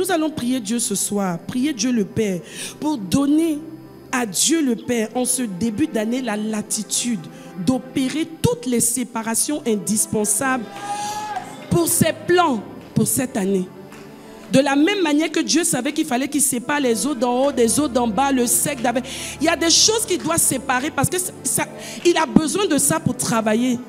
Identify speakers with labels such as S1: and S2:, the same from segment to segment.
S1: nous allons prier Dieu ce soir, prier Dieu le Père, pour donner à Dieu le Père, en ce début d'année, la latitude d'opérer toutes les séparations indispensables pour ses plans, pour cette année. De la même manière que Dieu savait qu'il fallait qu'il sépare les eaux d'en haut des eaux d'en bas, le sec d'avec. Il y a des choses qu'il doit séparer parce que il a besoin de ça pour travailler.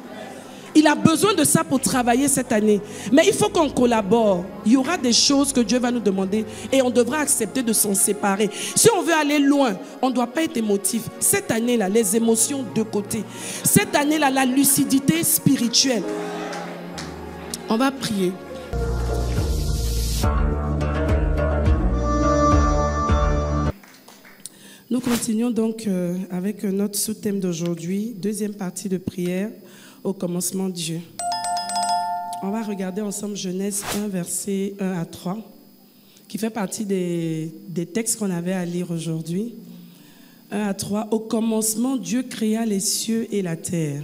S1: Il a besoin de ça pour travailler cette année. Mais il faut qu'on collabore. Il y aura des choses que Dieu va nous demander et on devra accepter de s'en séparer. Si on veut aller loin, on ne doit pas être émotif. Cette année-là, les émotions de côté. Cette année-là, la lucidité spirituelle. On va prier. Nous continuons donc avec notre sous-thème d'aujourd'hui, deuxième partie de prière. Au commencement, Dieu. On va regarder ensemble Genèse 1, versets 1 à 3, qui fait partie des textes qu'on avait à lire aujourd'hui. 1 à 3. Au commencement, Dieu créa les cieux et la terre.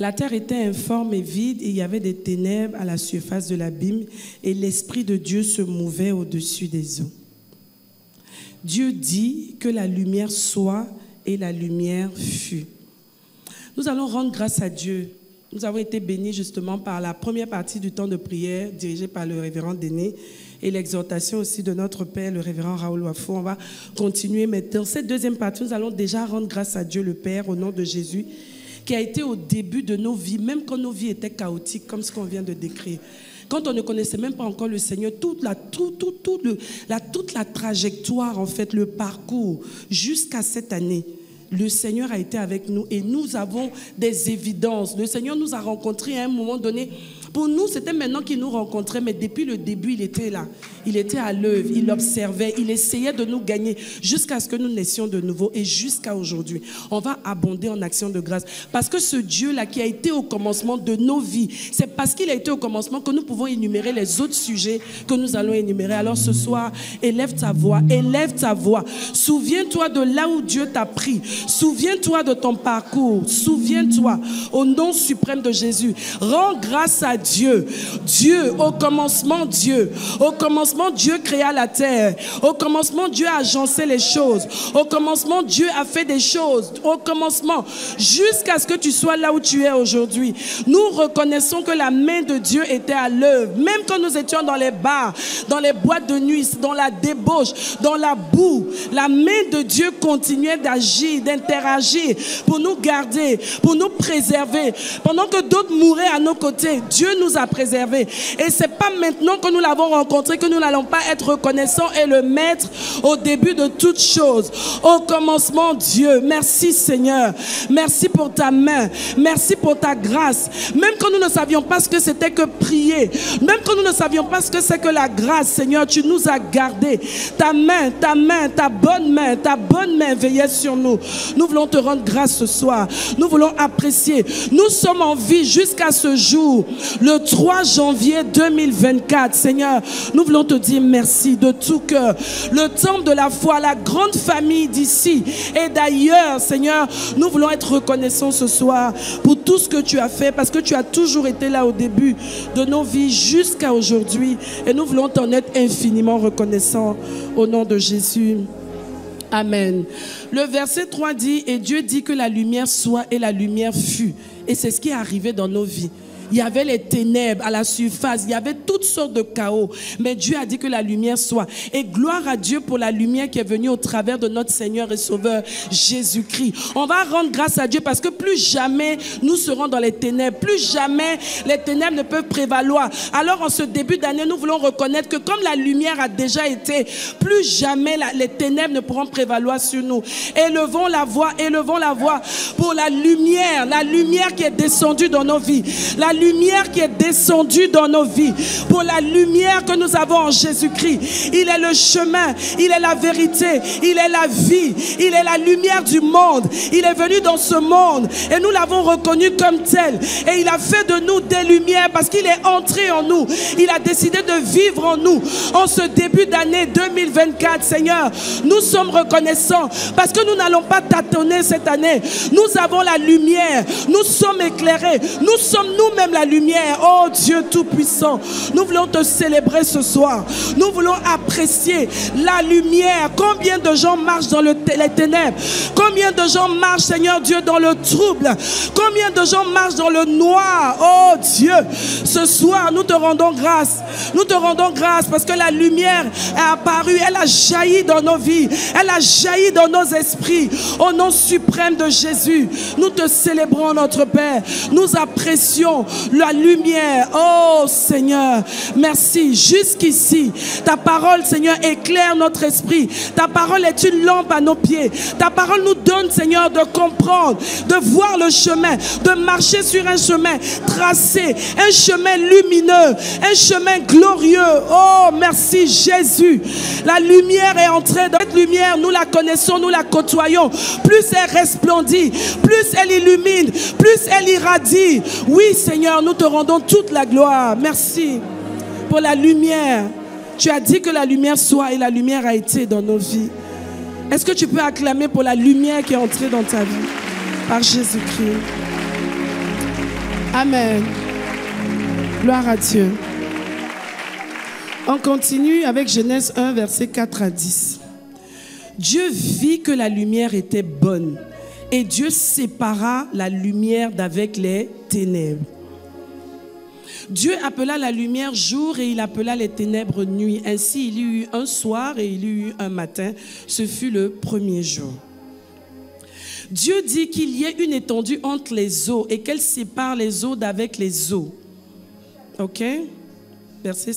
S1: La terre était informe et vide, et il y avait des ténèbres à la surface de l'abîme, et l'Esprit de Dieu se mouvait au-dessus des eaux. Dieu dit que la lumière soit, et la lumière fut. Nous allons rendre grâce à Dieu. Nous avons été bénis justement par la première partie du temps de prière dirigée par le révérend Déné et l'exhortation aussi de notre Père, le révérend Raoul Wafo. On va continuer, mais dans cette deuxième partie, nous allons déjà rendre grâce à Dieu le Père au nom de Jésus, qui a été au début de nos vies, même quand nos vies étaient chaotiques, comme ce qu'on vient de décrire. Quand on ne connaissait même pas encore le Seigneur, toute la trajectoire, en fait, le parcours jusqu'à cette année. Le Seigneur a été avec nous et nous avons des évidences. Le Seigneur nous a rencontrés à un moment donné. Pour nous, c'était maintenant qu'il nous rencontrait, mais depuis le début, il était là. Il était à l'œuvre, il observait, il essayait de nous gagner jusqu'à ce que nous naissions de nouveau et jusqu'à aujourd'hui. On va abonder en action de grâce. Parce que ce Dieu-là qui a été au commencement de nos vies, c'est parce qu'il a été au commencement que nous pouvons énumérer les autres sujets que nous allons énumérer. Alors ce soir, élève ta voix, élève ta voix. Souviens-toi de là où Dieu t'a pris. Souviens-toi de ton parcours. Souviens-toi au nom suprême de Jésus. Rends grâce à Dieu. Dieu, au commencement, Dieu. Au commencement, Dieu créa la terre. Au commencement, Dieu a agencé les choses. Au commencement, Dieu a fait des choses. Au commencement, jusqu'à ce que tu sois là où tu es aujourd'hui. Nous reconnaissons que la main de Dieu était à l'œuvre. Même quand nous étions dans les bars, dans les boîtes de nuit, dans la débauche, dans la boue, la main de Dieu continuait d'agir, d'interagir pour nous garder, pour nous préserver. Pendant que d'autres mouraient à nos côtés, Dieu nous a préservés. Et c'est pas maintenant que nous l'avons rencontré que nous n'allons pas être reconnaissants et le mettre au début de toutes choses. Au commencement, Dieu. Merci Seigneur. Merci pour ta main. Merci pour ta grâce. Même quand nous ne savions pas ce que c'était que prier, même quand nous ne savions pas ce que c'est que la grâce, Seigneur, tu nous as gardés. Ta main, ta bonne main veillait sur nous. Nous voulons te rendre grâce ce soir. Nous voulons apprécier. Nous sommes en vie jusqu'à ce jour. Le 3 janvier 2024, Seigneur, nous voulons te dire merci de tout cœur. Le temple de la foi, la grande famille d'ici et d'ailleurs, Seigneur, nous voulons être reconnaissants ce soir pour tout ce que tu as fait, parce que tu as toujours été là au début de nos vies jusqu'à aujourd'hui. Et nous voulons t'en être infiniment reconnaissants au nom de Jésus. Amen. Le verset 3 dit, et Dieu dit que la lumière soit et la lumière fut. Et c'est ce qui est arrivé dans nos vies. Il y avait les ténèbres à la surface, il y avait toutes sortes de chaos. Mais Dieu a dit que la lumière soit. Et gloire à Dieu pour la lumière qui est venue au travers de notre Seigneur et Sauveur Jésus-Christ. On va rendre grâce à Dieu parce que plus jamais nous serons dans les ténèbres. Plus jamais les ténèbres ne peuvent prévaloir. Alors en ce début d'année, nous voulons reconnaître que comme la lumière a déjà été, plus jamais les ténèbres ne pourront prévaloir sur nous. Élevons la voix pour la lumière qui est descendue dans nos vies. La lumière qui est descendue dans nos vies, pour la lumière que nous avons en Jésus-Christ. Il est le chemin, il est la vérité, il est la vie, il est la lumière du monde. Il est venu dans ce monde et nous l'avons reconnu comme tel. Et il a fait de nous des lumières parce qu'il est entré en nous. Il a décidé de vivre en nous. En ce début d'année 2024, Seigneur, nous sommes reconnaissants parce que nous n'allons pas tâtonner cette année. Nous avons la lumière, nous sommes éclairés, nous sommes nous-mêmes aimes la lumière. Oh Dieu Tout-Puissant, nous voulons te célébrer ce soir. Nous voulons apprécier la lumière. Combien de gens marchent dans les ténèbres? Combien de gens marchent, Seigneur Dieu, dans le trouble? Combien de gens marchent dans le noir? Oh Dieu, ce soir, nous te rendons grâce. Nous te rendons grâce parce que la lumière est apparue. Elle a jailli dans nos vies. Elle a jailli dans nos esprits. Au nom suprême de Jésus, nous te célébrons, notre Père. Nous apprécions la lumière. Oh Seigneur, merci. Jusqu'ici, ta parole, Seigneur, éclaire notre esprit. Ta parole est une lampe à nos pieds. Ta parole nous donne, Seigneur, de comprendre, de voir le chemin, de marcher sur un chemin tracé, un chemin lumineux, un chemin glorieux. Oh, merci Jésus. La lumière est entrée dans cette lumière. Nous la connaissons, nous la côtoyons. Plus elle resplendit, plus elle illumine, plus elle irradie. Oui, Seigneur, nous te rendons toute la gloire. Merci pour la lumière. Tu as dit que la lumière soit et la lumière a été dans nos vies. Est-ce que tu peux acclamer pour la lumière qui est entrée dans ta vie par Jésus-Christ? Amen. Gloire à Dieu. On continue avec Genèse 1, versets 4 à 10. Dieu vit que la lumière était bonne et Dieu sépara la lumière d'avec les ténèbres. Dieu appela la lumière jour et il appela les ténèbres nuit. Ainsi, il y eut un soir et il y eut un matin. Ce fut le premier jour. Dieu dit qu'il y ait une étendue entre les eaux et qu'elle sépare les eaux d'avec les eaux. Ok? Verset.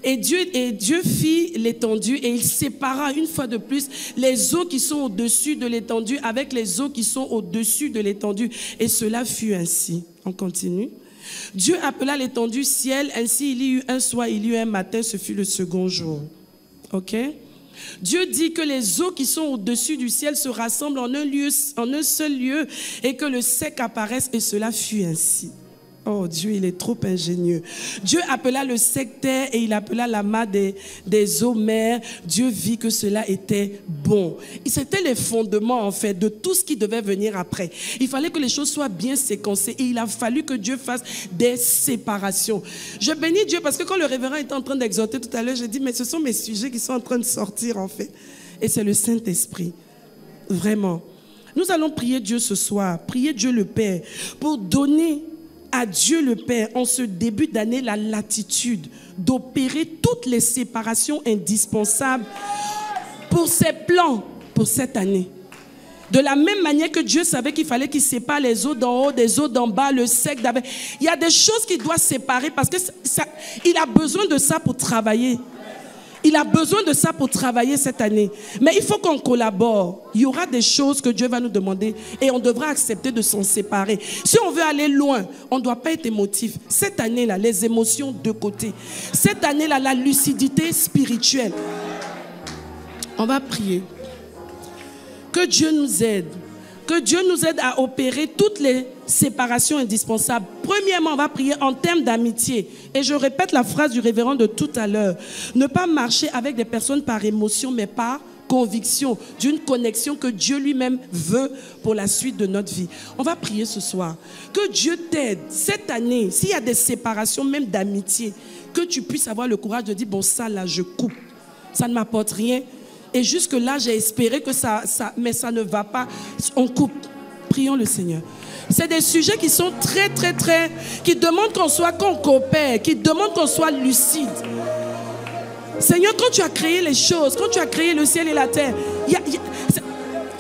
S1: Et Dieu fit l'étendue et il sépara une fois de plus les eaux qui sont au-dessus de l'étendue avec les eaux qui sont au-dessus de l'étendue. Et cela fut ainsi. On continue. Dieu appela l'étendue ciel, ainsi il y eut un soir, il y eut un matin, ce fut le second jour. Ok? Dieu dit que les eaux qui sont au-dessus du ciel se rassemblent en un seul lieu et que le sec apparaisse et cela fut ainsi. Oh Dieu, il est trop ingénieux. Dieu appela le sec terre et il appela l'amas des eaux mer. Dieu vit que cela était bon. C'était les fondements en fait de tout ce qui devait venir après. Il fallait que les choses soient bien séquencées et il a fallu que Dieu fasse des séparations. Je bénis Dieu parce que quand le révérend était en train d'exhorter tout à l'heure, j'ai dit mais ce sont mes sujets qui sont en train de sortir en fait. Et c'est le Saint-Esprit. Vraiment. Nous allons prier Dieu ce soir, prier Dieu le Père pour donner à Dieu le Père, en ce début d'année, la latitude d'opérer toutes les séparations indispensables pour ses plans, pour cette année. De la même manière que Dieu savait qu'il fallait qu'il sépare les eaux d'en haut, des eaux d'en bas, le sec d'avec. Il y a des choses qu'il doit séparer parce qu'il a besoin de ça pour travailler. Il a besoin de ça pour travailler cette année. Mais il faut qu'on collabore. Il y aura des choses que Dieu va nous demander et on devra accepter de s'en séparer. Si on veut aller loin, on ne doit pas être émotif. Cette année-là, les émotions de côté. Cette année-là, la lucidité spirituelle. On va prier. Que Dieu nous aide. Que Dieu nous aide à opérer toutes les séparations indispensables. Premièrement, on va prier en termes d'amitié. Et je répète la phrase du révérend de tout à l'heure. Ne pas marcher avec des personnes par émotion, mais par conviction, d'une connexion que Dieu lui-même veut pour la suite de notre vie. On va prier ce soir. Que Dieu t'aide cette année, s'il y a des séparations, même d'amitié, que tu puisses avoir le courage de dire, bon, ça là, je coupe. Ça ne m'apporte rien. Et jusque-là, j'ai espéré que mais ça ne va pas. On coupe. Prions le Seigneur. C'est des sujets qui sont très, qui demandent qu'on coopère, qui demandent qu'on soit lucide. Seigneur, quand tu as créé les choses, quand tu as créé le ciel et la terre,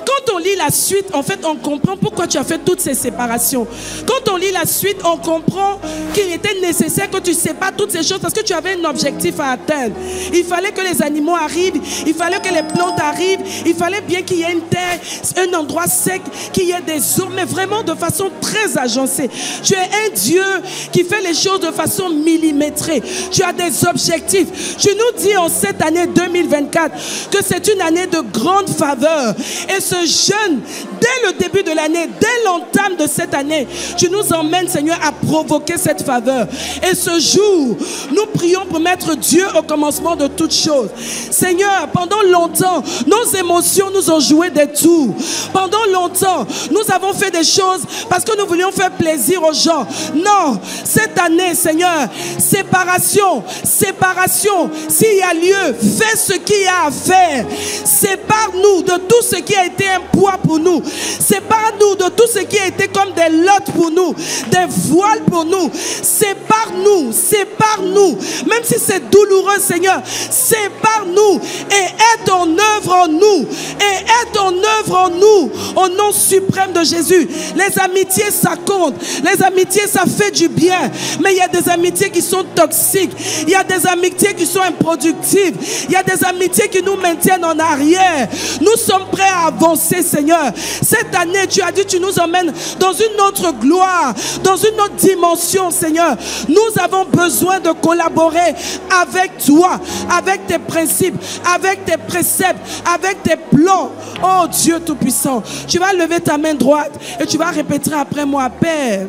S1: quand on lit la suite, en fait, on comprend pourquoi tu as fait toutes ces séparations. Quand on lit la suite, on comprend qu'il était nécessaire que tu sépares toutes ces choses parce que tu avais un objectif à atteindre. Il fallait que les animaux arrivent, il fallait que les plantes arrivent, il fallait bien qu'il y ait une terre, un endroit sec, qu'il y ait des eaux, mais vraiment de façon très agencée. Tu es un Dieu qui fait les choses de façon millimétrée. Tu as des objectifs. Tu nous dis en cette année 2024 que c'est une année de grande faveur. Et ce jeunes, dès le début de l'année, dès l'entame de cette année, tu nous emmènes, Seigneur, à provoquer cette faveur. Et ce jour, nous prions pour mettre Dieu au commencement de toutes choses. Seigneur, pendant longtemps, nos émotions nous ont joué des tours. Pendant longtemps, nous avons fait des choses parce que nous voulions faire plaisir aux gens. Non, cette année, Seigneur, séparation, séparation. S'il y a lieu, fais ce qu'il y a à faire. Sépare-nous de tout ce qui a été un poids pour nous. Sépare-nous de tout ce qui a été comme des lottes pour nous, des voiles pour nous. Sépare-nous, sépare-nous. Même si c'est douloureux, Seigneur, sépare-nous et aide ton œuvre en nous. Et aide ton œuvre en nous, au nom suprême de Jésus. Les amitiés, ça compte. Les amitiés, ça fait du bien. Mais il y a des amitiés qui sont toxiques. Il y a des amitiés qui sont improductives. Il y a des amitiés qui nous maintiennent en arrière. Nous sommes prêts à avancer, Seigneur. Cette année, tu as dit, tu nous emmènes dans une autre gloire, dans une autre dimension, Seigneur. Nous avons besoin de collaborer avec toi, avec tes principes, avec tes préceptes, avec tes plans. Oh Dieu Tout-Puissant, tu vas lever ta main droite et tu vas répéter après moi: Père,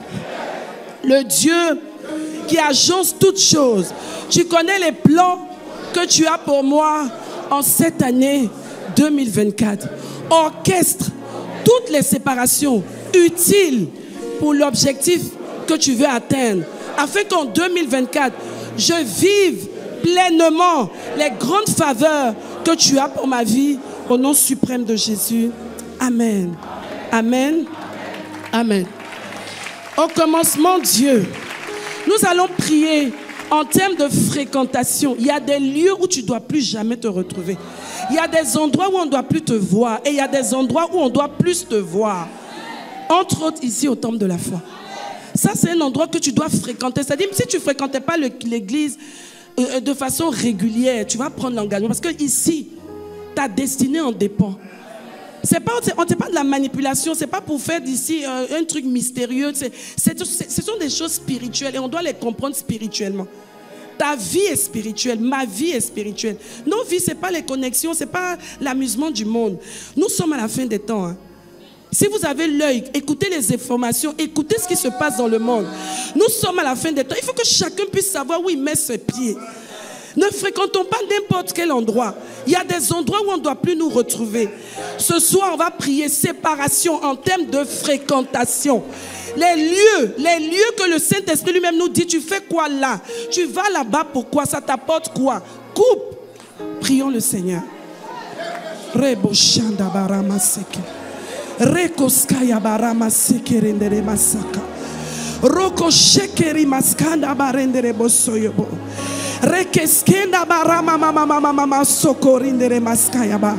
S1: le Dieu qui agence toutes choses, tu connais les plans que tu as pour moi en cette année 2024. Orchestre toutes les séparations utiles pour l'objectif que tu veux atteindre, afin qu'en 2024, je vive pleinement les grandes faveurs que tu as pour ma vie, au nom suprême de Jésus. Amen. Amen. Amen. Au commencement, Dieu, nous allons prier en termes de fréquentation. Il y a des lieux où tu ne dois plus jamais te retrouver. Il y a des endroits où on ne doit plus te voir. Et il y a des endroits où on doit plus te voir. Entre autres, ici au temple de la foi. Ça, c'est un endroit que tu dois fréquenter. C'est-à-dire, si tu ne fréquentais pas l'église de façon régulière, tu vas prendre l'engagement. Parce que ici, ta destinée en dépend. Ce n'est pas de la manipulation, ce n'est pas pour faire d'ici un truc mystérieux. Ce sont des choses spirituelles et on doit les comprendre spirituellement. Ta vie est spirituelle, ma vie est spirituelle. Nos vies, ce n'est pas les connexions, ce n'est pas l'amusement du monde. Nous sommes à la fin des temps. Hein. Si vous avez l'œil, écoutez les informations, écoutez ce qui se passe dans le monde. Nous sommes à la fin des temps. Il faut que chacun puisse savoir où il met ses pieds. Ne fréquentons pas n'importe quel endroit. Il y a des endroits où on ne doit plus nous retrouver. Ce soir, on va prier séparation en termes de fréquentation. Les lieux que le Saint-Esprit lui-même nous dit, tu fais quoi là? Tu vas là-bas pourquoi? Ça t'apporte quoi? Coupe. Prions le Seigneur. Reboshanda barama seke. Rekoskaya barama seke rendere masaka. Roko shekeri maskanda barendere bosoyobo. Rekeskenda barama mama mama mama sokorindere maskaya ba.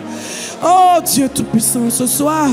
S1: Oh Dieu Tout-Puissant, ce soir,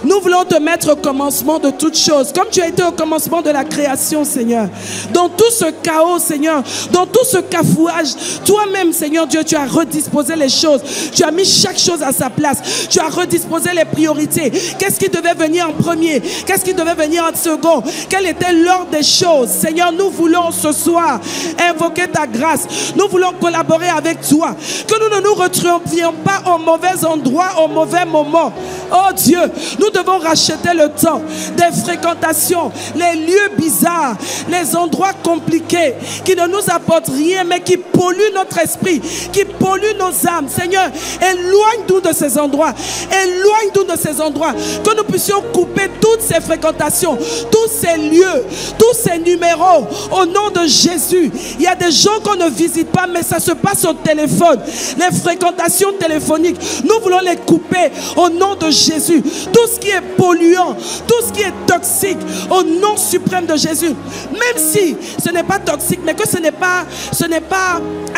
S1: nous voulons te mettre au commencement de toutes choses, comme tu as été au commencement de la création, Seigneur. Dans tout ce chaos, Seigneur, dans tout ce cafouage, toi-même, Seigneur Dieu, tu as redisposé les choses. Tu as mis chaque chose à sa place. Tu as redisposé les priorités. Qu'est-ce qui devait venir en premier? Qu'est-ce qui devait venir en second? Quel était l'ordre des choses? Seigneur, nous voulons ce soir invoquer ta grâce. Nous voulons collaborer avec toi. Que nous ne nous retrouvions pas au mauvais endroit, au mauvais moment. Oh Dieu, nous devons racheter le temps des fréquentations, les lieux bizarres, les endroits compliqués qui ne nous apportent rien mais qui polluent notre esprit, qui polluent nos âmes. Seigneur, éloigne-nous de ces endroits, éloigne-nous de ces endroits, que nous puissions couper toutes ces fréquentations, tous ces lieux, tous ces numéros au nom de Jésus. Il y a des gens qu'on ne visite pas mais ça se passe au téléphone. Les fréquentations téléphoniques, nous voulons les couper au nom de Jésus. Tout ce qui est polluant, tout ce qui est toxique, au nom suprême de Jésus. Même si ce n'est pas toxique, mais que ce n'est pas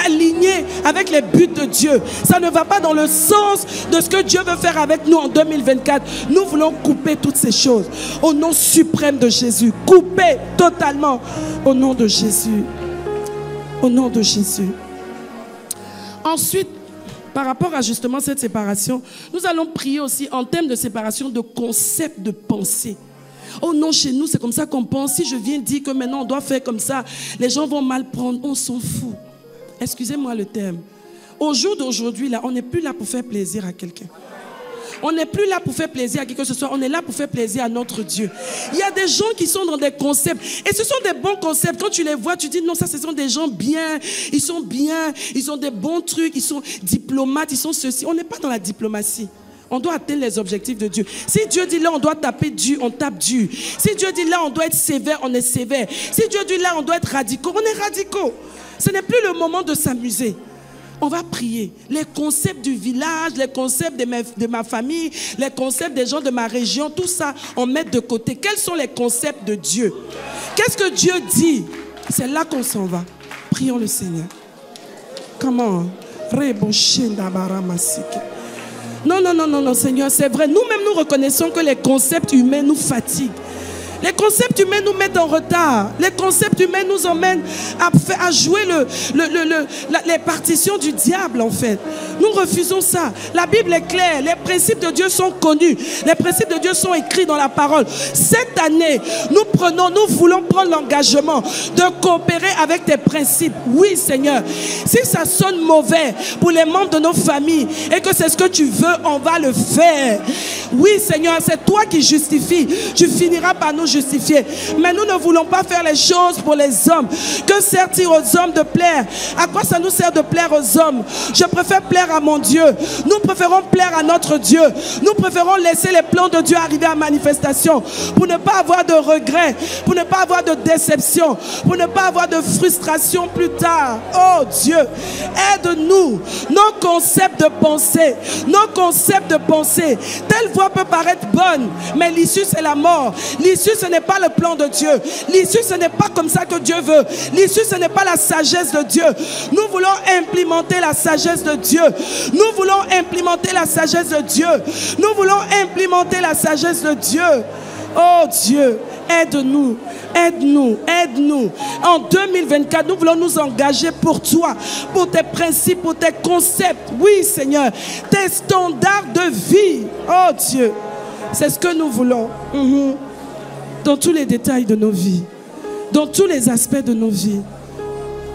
S1: aligné avec les buts de Dieu. Ça ne va pas dans le sens de ce que Dieu veut faire avec nous en 2024. Nous voulons couper toutes ces choses au nom suprême de Jésus. Couper totalement au nom de Jésus. Au nom de Jésus. Ensuite, par rapport à justement cette séparation, nous allons prier aussi en termes de séparation de concepts de pensée. Oh non, chez nous, c'est comme ça qu'on pense. Si je viens dire que maintenant on doit faire comme ça, les gens vont mal prendre. On s'en fout. Excusez-moi le terme. Au jour d'aujourd'hui, là, on n'est plus là pour faire plaisir à quelqu'un. On n'est plus là pour faire plaisir à qui que ce soit. On est là pour faire plaisir à notre Dieu. Il y a des gens qui sont dans des concepts. Et ce sont des bons concepts. Quand tu les vois, tu dis non, ça, ce sont des gens bien. Ils sont bien. Ils ont des bons trucs. Ils sont diplomates. Ils sont ceci. On n'est pas dans la diplomatie. On doit atteindre les objectifs de Dieu. Si Dieu dit là, on doit taper dur, on tape dur. Si Dieu dit là, on doit être sévère, on est sévère. Si Dieu dit là, on doit être radicaux, on est radicaux. Ce n'est plus le moment de s'amuser. On va prier. Les concepts du village, les concepts de ma famille, les concepts des gens de ma région, tout ça, on met de côté. Quels sont les concepts de Dieu? Qu'est-ce que Dieu dit? C'est là qu'on s'en va. Prions le Seigneur. Comment? Non, non, non, non, non, Seigneur, c'est vrai. Nous-mêmes, nous reconnaissons que les concepts humains nous fatiguent. Les concepts humains nous mettent en retard. Les concepts humains nous emmènent à jouer les partitions du diable, en fait. Nous refusons ça. La Bible est claire. Les principes de Dieu sont connus. Les principes de Dieu sont écrits dans la parole. Cette année, nous voulons prendre l'engagement de coopérer avec tes principes. Oui, Seigneur. Si ça sonne mauvais pour les membres de nos familles et que c'est ce que tu veux, on va le faire. Oui, Seigneur, c'est toi qui justifies. Tu finiras par nous justifier. Mais nous ne voulons pas faire les choses pour les hommes. Que sert-il aux hommes de plaire? À quoi ça nous sert de plaire aux hommes? Je préfère plaire à mon Dieu. Nous préférons plaire à notre Dieu. Nous préférons laisser les plans de Dieu arriver à manifestation pour ne pas avoir de regrets, pour ne pas avoir de déception, pour ne pas avoir de frustration plus tard. Oh Dieu, aide-nous. Nos concepts de pensée, telle voie peut paraître bonne, mais l'issue c'est la mort. L'issue ce n'est pas le plan de Dieu. L'issue ce n'est pas comme ça que Dieu veut. L'issue ce n'est pas la sagesse de Dieu. Nous voulons implémenter la sagesse de Dieu. Nous voulons implémenter la sagesse de Dieu. Nous voulons implémenter la sagesse de Dieu. Oh Dieu, aide-nous, aide-nous, aide-nous. En 2024, nous voulons nous engager pour toi, pour tes principes, pour tes concepts. Oui, Seigneur, tes standards de vie. Oh Dieu, c'est ce que nous voulons. Dans tous les détails de nos vies, dans tous les aspects de nos vies.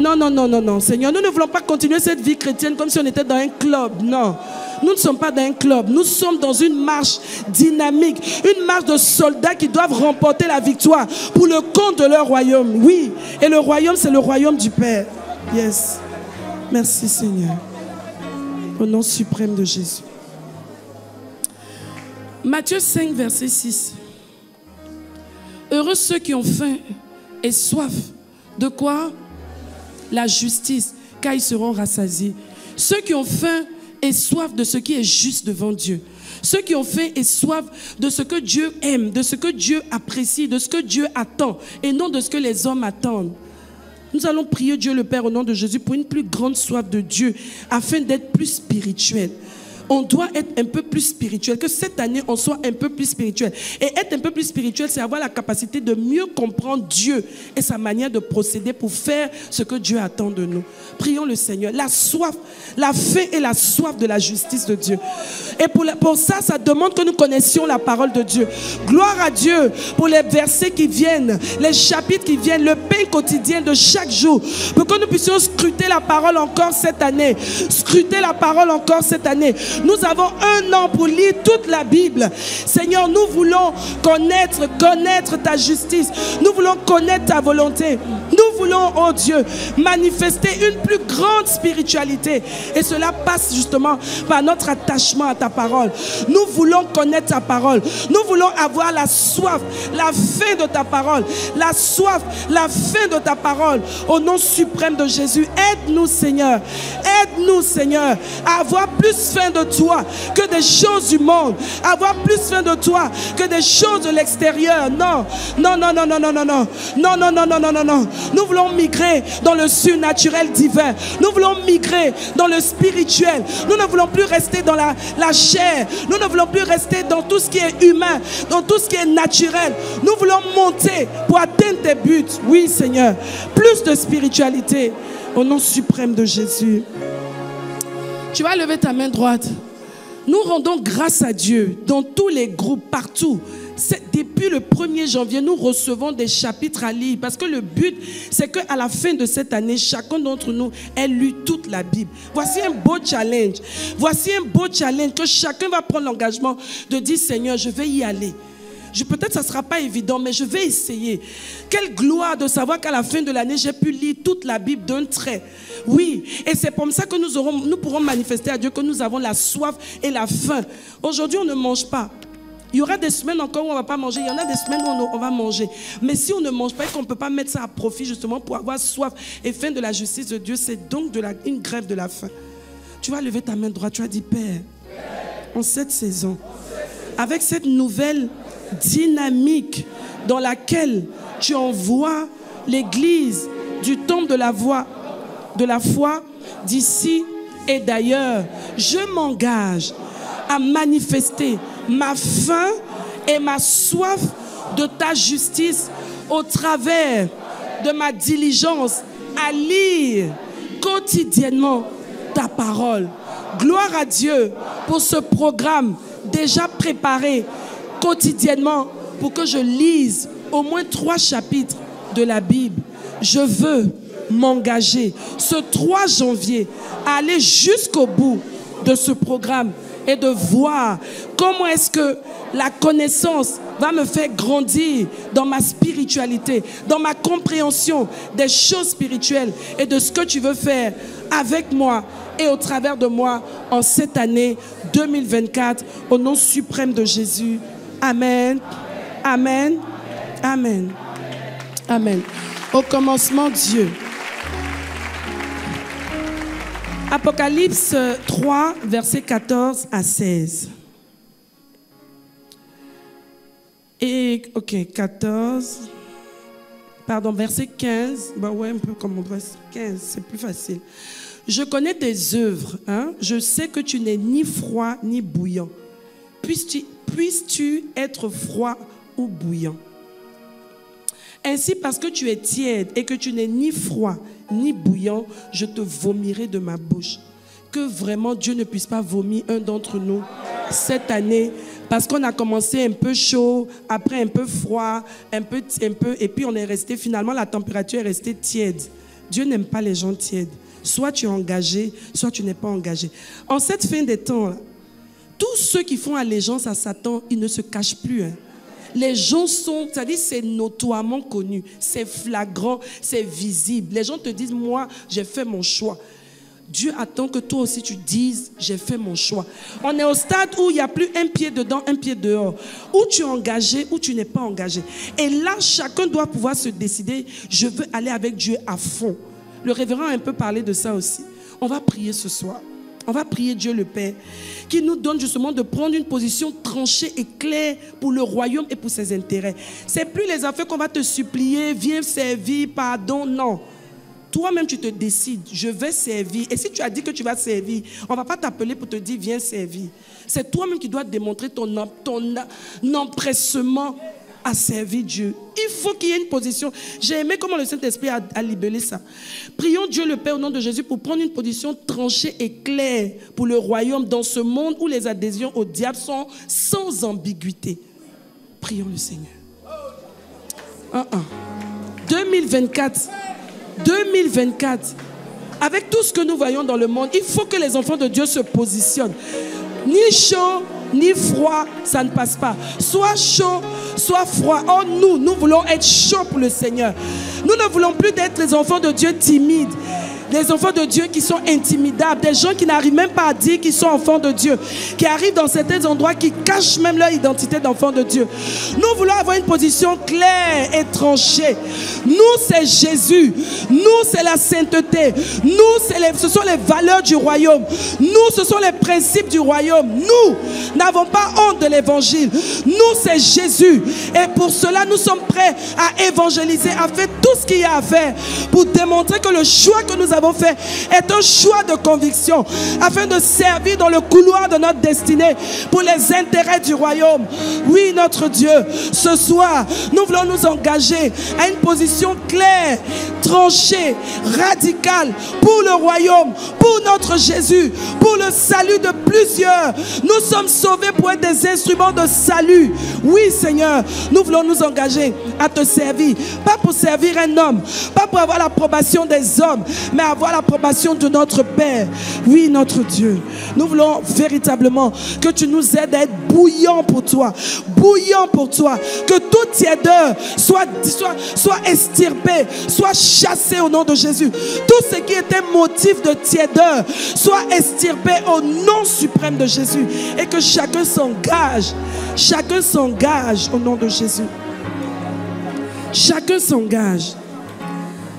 S1: Non, non, non, non, non, Seigneur, nous ne voulons pas continuer cette vie chrétienne comme si on était dans un club. Non. Nous ne sommes pas dans un club. Nous sommes dans une marche dynamique. Une marche de soldats qui doivent remporter la victoire pour le compte de leur royaume. Oui. Et le royaume, c'est le royaume du Père. Yes. Merci Seigneur. Au nom suprême de Jésus. Matthieu 5, verset 6. Heureux ceux qui ont faim et soif. De quoi? La justice, car ils seront rassasiés. Ceux qui ont faim et soif de ce qui est juste devant Dieu. Ceux qui ont faim et soif de ce que Dieu aime, de ce que Dieu apprécie, de ce que Dieu attend, et non de ce que les hommes attendent. Nous allons prier Dieu le Père au nom de Jésus pour une plus grande soif de Dieu, afin d'être plus spirituel. On doit être un peu plus spirituel, que cette année on soit un peu plus spirituel. Et être un peu plus spirituel, c'est avoir la capacité de mieux comprendre Dieu et sa manière de procéder pour faire ce que Dieu attend de nous. Prions le Seigneur. La soif, la faim et la soif de la justice de Dieu. Et pour ça, ça demande que nous connaissions la parole de Dieu. Gloire à Dieu pour les versets qui viennent, les chapitres qui viennent, le pain quotidien de chaque jour, pour que nous puissions scruter la parole encore cette année. Scruter la parole encore cette année. Nous avons 1 an pour lire toute la Bible. Seigneur, nous voulons connaître ta justice. Nous voulons connaître ta volonté. Nous voulons, oh Dieu, manifester une plus grande spiritualité. Et cela passe justement par notre attachement à ta parole. Nous voulons connaître ta parole. Nous voulons avoir la soif, la faim de ta parole. La soif, la faim de ta parole. Au nom suprême de Jésus, aide-nous, Seigneur. Aide-nous, Seigneur, à avoir plus faim de toi que des choses du monde, avoir plus faim de toi que des choses de l'extérieur. Non, non, non, non, non, non, non, non, non, non, non, non, non, non, non. Nous voulons migrer dans le surnaturel divin. Nous voulons migrer dans le spirituel. Nous ne voulons plus rester dans la chair. Nous ne voulons plus rester dans tout ce qui est humain, dans tout ce qui est naturel. Nous voulons monter pour atteindre tes buts. Oui, Seigneur, plus de spiritualité au nom suprême de Jésus. Tu vas lever ta main droite. Nous rendons grâce à Dieu dans tous les groupes, partout. Depuis le 1er janvier, nous recevons des chapitres à lire parce que le but, c'est qu'à la fin de cette année, chacun d'entre nous ait lu toute la Bible. Voici un beau challenge. Voici un beau challenge que chacun va prendre l'engagement de dire, Seigneur, je vais y aller. Peut-être que ça ne sera pas évident, mais je vais essayer. Quelle gloire de savoir qu'à la fin de l'année, j'ai pu lire toute la Bible d'un trait. Oui, et c'est comme ça que nous pourrons manifester à Dieu que nous avons la soif et la faim. Aujourd'hui, on ne mange pas. Il y aura des semaines encore où on ne va pas manger. Il y en a des semaines où on va manger. Mais si on ne mange pas et qu'on ne peut pas mettre ça à profit justement pour avoir soif et faim de la justice de Dieu, c'est donc une grève de la faim. Tu vas lever ta main droite, tu vas dire, Père, en cette saison, avec cette nouvelle dynamique dans laquelle tu envoies l'église du temple de la foi d'ici et d'ailleurs, je m'engage à manifester ma faim et ma soif de ta justice au travers de ma diligence à lire quotidiennement ta parole. Gloire à Dieu pour ce programme déjà préparé quotidiennement pour que je lise au moins 3 chapitres de la Bible. Je veux m'engager ce 3 janvier à aller jusqu'au bout de ce programme et de voir comment est-ce que la connaissance va me faire grandir dans ma spiritualité, dans ma compréhension des choses spirituelles et de ce que tu veux faire avec moi et au travers de moi en cette année 2024, au nom suprême de Jésus. Amen, amen, amen, amen. Au commencement, Dieu. Apocalypse 3, versets 14 à 16. Et, ok, 14. Pardon, verset 15. Bah ouais, un peu comme on doit. 15, c'est plus facile. Je connais tes œuvres. Hein? Je sais que tu n'es ni froid ni bouillant. Puisses-tu être froid ou bouillant? Ainsi, parce que tu es tiède et que tu n'es ni froid ni bouillant, je te vomirai de ma bouche. Que vraiment Dieu ne puisse pas vomir un d'entre nous cette année, parce qu'on a commencé un peu chaud, après un peu froid, un peu, et puis on est resté, finalement la température est restée tiède. Dieu n'aime pas les gens tièdes. Soit tu es engagé, soit tu n'es pas engagé. En cette fin des temps, là, tous ceux qui font allégeance à Satan, ils ne se cachent plus. Hein. Les gens sont, c'est-à-dire c'est notoirement connu, c'est flagrant, c'est visible. Les gens te disent, moi, j'ai fait mon choix. Dieu attend que toi aussi tu dises, j'ai fait mon choix. On est au stade où il n'y a plus un pied dedans, un pied dehors. Où tu es engagé, où tu n'es pas engagé. Et là, chacun doit pouvoir se décider, je veux aller avec Dieu à fond. Le révérend a un peu parlé de ça aussi. On va prier ce soir. On va prier Dieu le Père, qui nous donne justement de prendre une position tranchée et claire pour le royaume et pour ses intérêts. C'est plus les affaires qu'on va te supplier, viens servir, pardon, non. Toi-même, tu te décides, je vais servir. Et si tu as dit que tu vas servir, on ne va pas t'appeler pour te dire, viens servir. C'est toi-même qui dois démontrer ton empressement à servir Dieu. Il faut qu'il y ait une position. J'ai aimé comment le Saint-Esprit a libellé ça. Prions Dieu le Père au nom de Jésus pour prendre une position tranchée et claire pour le royaume dans ce monde où les adhésions au diable sont sans ambiguïté. Prions le Seigneur. 2024, avec tout ce que nous voyons dans le monde, il faut que les enfants de Dieu se positionnent. Ni chaud, ni froid, ça ne passe pas. Soit chaud, soit froid. Oh, nous voulons être chauds pour le Seigneur. Nous ne voulons plus être les enfants de Dieu timides. Des enfants de Dieu qui sont intimidables, des gens qui n'arrivent même pas à dire qu'ils sont enfants de Dieu, qui arrivent dans certains endroits, qui cachent même leur identité d'enfants de Dieu. Nous voulons avoir une position claire et tranchée. Nous, c'est Jésus. Nous, c'est la sainteté. Nous, ce sont les valeurs du royaume. Nous, ce sont les principes du royaume. Nous n'avons pas honte de l'évangile. Nous, c'est Jésus. Et pour cela, nous sommes prêts à évangéliser, à faire tout ce qu'il y a à faire pour démontrer que le choix que nous avons fait est un choix de conviction afin de servir dans le couloir de notre destinée pour les intérêts du royaume. Oui, notre Dieu, ce soir, nous voulons nous engager à une position claire, tranchée, radicale pour le royaume, pour notre Jésus, pour le salut de plusieurs. Nous sommes sauvés pour être des instruments de salut. Oui, Seigneur, nous voulons nous engager à te servir. Pas pour servir un homme, pas pour avoir l'approbation des hommes, mais avoir l'approbation de notre Père. Oui, notre Dieu. Nous voulons véritablement que tu nous aides à être bouillants pour toi. Bouillants pour toi. Que toute tiédeur soit estirpée, soit chassée au nom de Jésus. Tout ce qui était motif de tiédeur soit estirpé au nom suprême de Jésus. Et que chacun s'engage au nom de Jésus. Chacun s'engage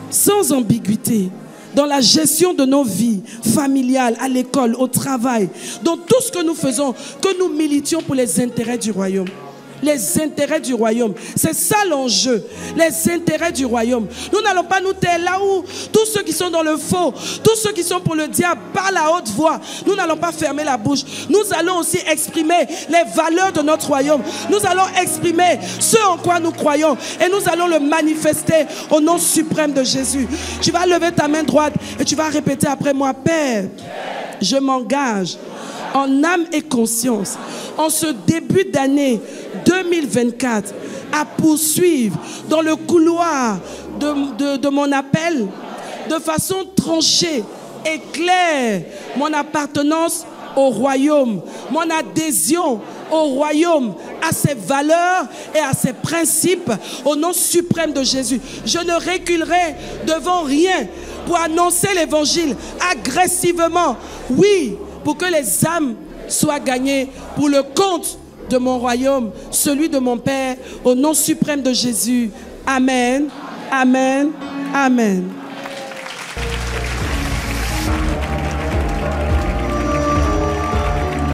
S1: sans ambiguïté dans la gestion de nos vies familiales, à l'école, au travail, dans tout ce que nous faisons, que nous militions pour les intérêts du royaume. Les intérêts du royaume, c'est ça l'enjeu. Les intérêts du royaume. Nous n'allons pas nous taire là où tous ceux qui sont dans le faux, tous ceux qui sont pour le diable parlent à haute voix. Nous n'allons pas fermer la bouche. Nous allons aussi exprimer les valeurs de notre royaume. Nous allons exprimer ce en quoi nous croyons et nous allons le manifester au nom suprême de Jésus. Tu vas lever ta main droite et tu vas répéter après moi: Père, je m'engage en âme et conscience, en ce début d'année 2024, à poursuivre dans le couloir de mon appel, de façon tranchée et claire, mon appartenance au royaume, mon adhésion au royaume, à ses valeurs et à ses principes, au nom suprême de Jésus. Je ne reculerai devant rien pour annoncer l'évangile agressivement. Oui, pour que les âmes soient gagnées pour le compte de mon royaume, celui de mon Père, au nom suprême de Jésus. Amen, amen, amen.